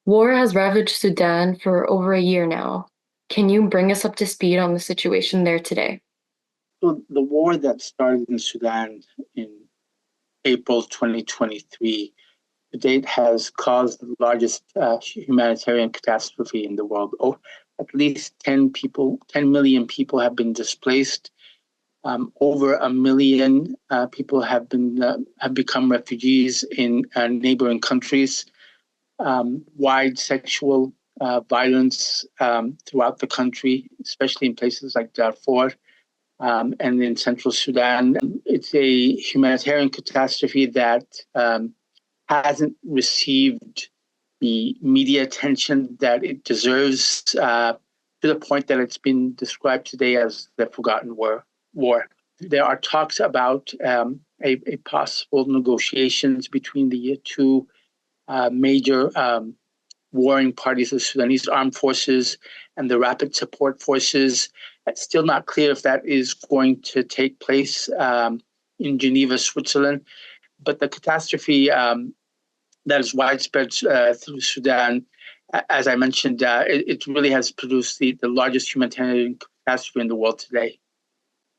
War has ravaged Sudan for over a year now. Can you bring us up to speed on the situation there today? So the war that started in Sudan in April 2023 to date has caused the largest humanitarian catastrophe in the world. Oh, at least 10 million people have been displaced. Over a million people have become refugees in neighboring countries. Wide sexual violence throughout the country, especially in places like Darfur and in central Sudan. It's a humanitarian catastrophe that hasn't received the media attention that it deserves, to the point that it's been described today as the forgotten war. There are talks about a possible negotiations between the two major warring parties, the Sudanese Armed Forces and the Rapid Support Forces. It's still not clear if that is going to take place in Geneva, Switzerland. But the catastrophe that is widespread through Sudan, as I mentioned, it really has produced the largest humanitarian catastrophe in the world today.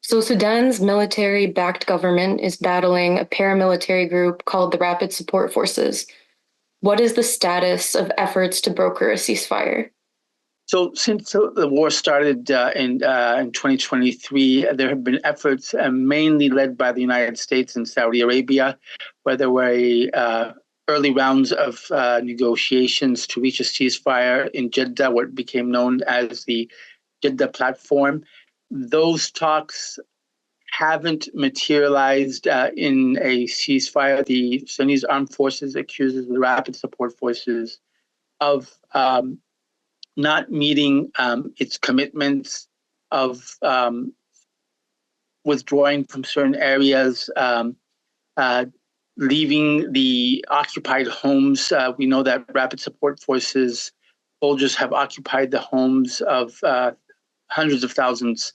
So, Sudan's military backed government is battling a paramilitary group called the Rapid Support Forces. What is the status of efforts to broker a ceasefire? So since the war started in 2023, there have been efforts mainly led by the United States and Saudi Arabia, where there were early rounds of negotiations to reach a ceasefire in Jeddah, what became known as the Jeddah Platform. Those talks haven't materialized in a ceasefire. The Sudanese Armed Forces accuses the Rapid Support Forces of not meeting its commitments, of withdrawing from certain areas, leaving the occupied homes. We know that Rapid Support Forces soldiers have occupied the homes of hundreds of thousands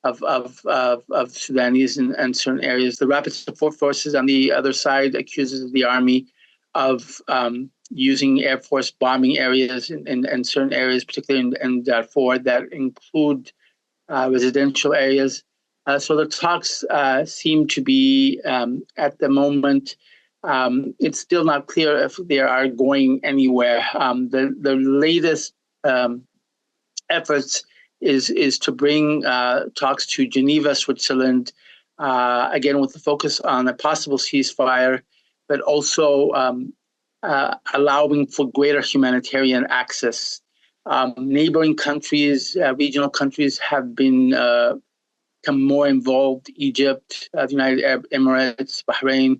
of Sudanese in certain areas. The Rapid Support Forces on the other side accuses the army of using Air Force bombing areas in certain areas, particularly in Darfur, that include residential areas. So the talks seem to be, at the moment, it's still not clear if they are going anywhere. The latest efforts is to bring talks to Geneva, Switzerland, again with the focus on a possible ceasefire, but also allowing for greater humanitarian access. Neighboring countries, regional countries have become more involved. Egypt, the United Arab Emirates, Bahrain,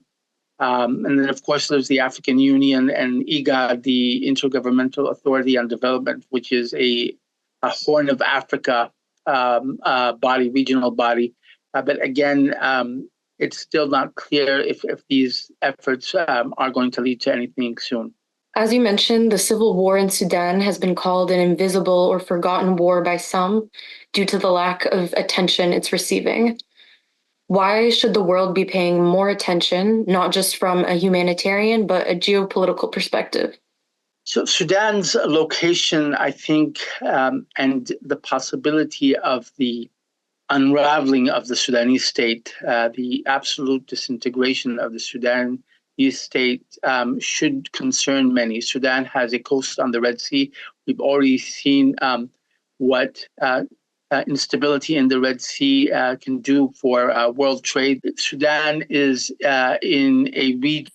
and then of course there's the African Union and IGAD, the Intergovernmental Authority on Development, which is a Horn of Africa body, regional body. But again, it's still not clear if these efforts are going to lead to anything soon. As you mentioned, the civil war in Sudan has been called an invisible or forgotten war by some due to the lack of attention it's receiving. Why should the world be paying more attention, not just from a humanitarian, but a geopolitical perspective? So Sudan's location, I think, and the possibility of the unraveling of the Sudanese state, the absolute disintegration of the Sudanese state should concern many. Sudan has a coast on the Red Sea. We've already seen what instability in the Red Sea can do for world trade. Sudan is in a region,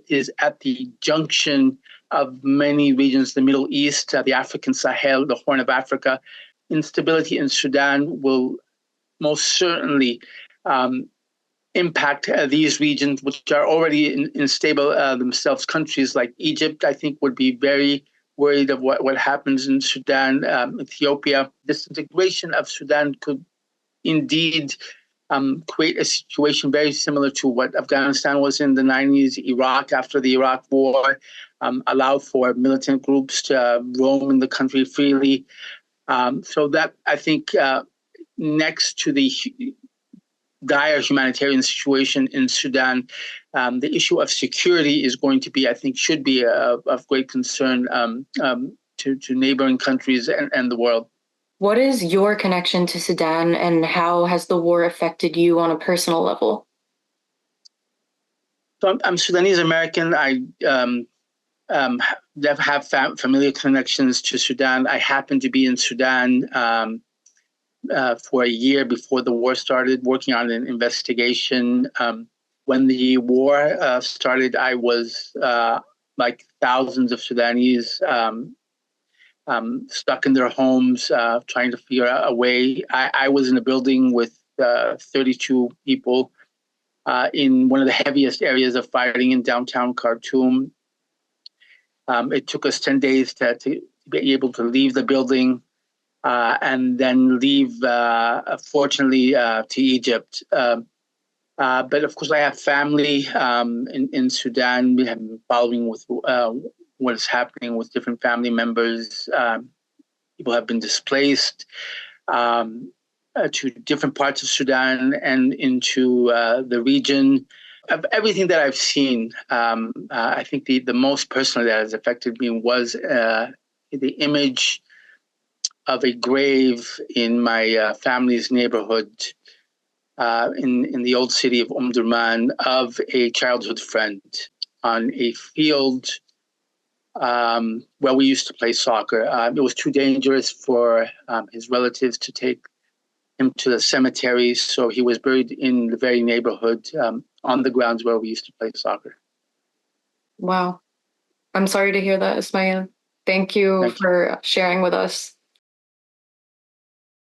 is at the junction of many regions, the Middle East, the African Sahel, the Horn of Africa. Instability in Sudan will most certainly impact these regions, which are already unstable themselves. Countries like Egypt, I think, would be very worried of what happens in Sudan, Ethiopia. This integration of Sudan could indeed create a situation very similar to what Afghanistan was in the 90s, Iraq after the Iraq War, allowed for militant groups to roam in the country freely. So that, I think, next to the dire humanitarian situation in Sudan, the issue of security is going to be, I think, should be of great concern to neighboring countries and the world. What is your connection to Sudan, and how has the war affected you on a personal level? So I'm Sudanese American. I have familiar connections to Sudan. I happened to be in Sudan for a year before the war started, working on an investigation. When the war started, I was like thousands of Sudanese stuck in their homes, trying to figure out a way. I was in a building with 32 people in one of the heaviest areas of fighting in downtown Khartoum. It took us 10 days to be able to leave the building and then leave, fortunately, to Egypt. But of course, I have family in Sudan. We have been following with what is happening with different family members. People have been displaced to different parts of Sudan and into the region. Of everything that I've seen, I think the most personally that has affected me was the image of a grave in my family's neighborhood in the old city of Durman of a childhood friend on a field where we used to play soccer. It was too dangerous for his relatives to take him to the cemetery, so he was buried in the very neighborhood on the grounds where we used to play soccer. Wow. I'm sorry to hear that, Ismail. Thank you for sharing with us.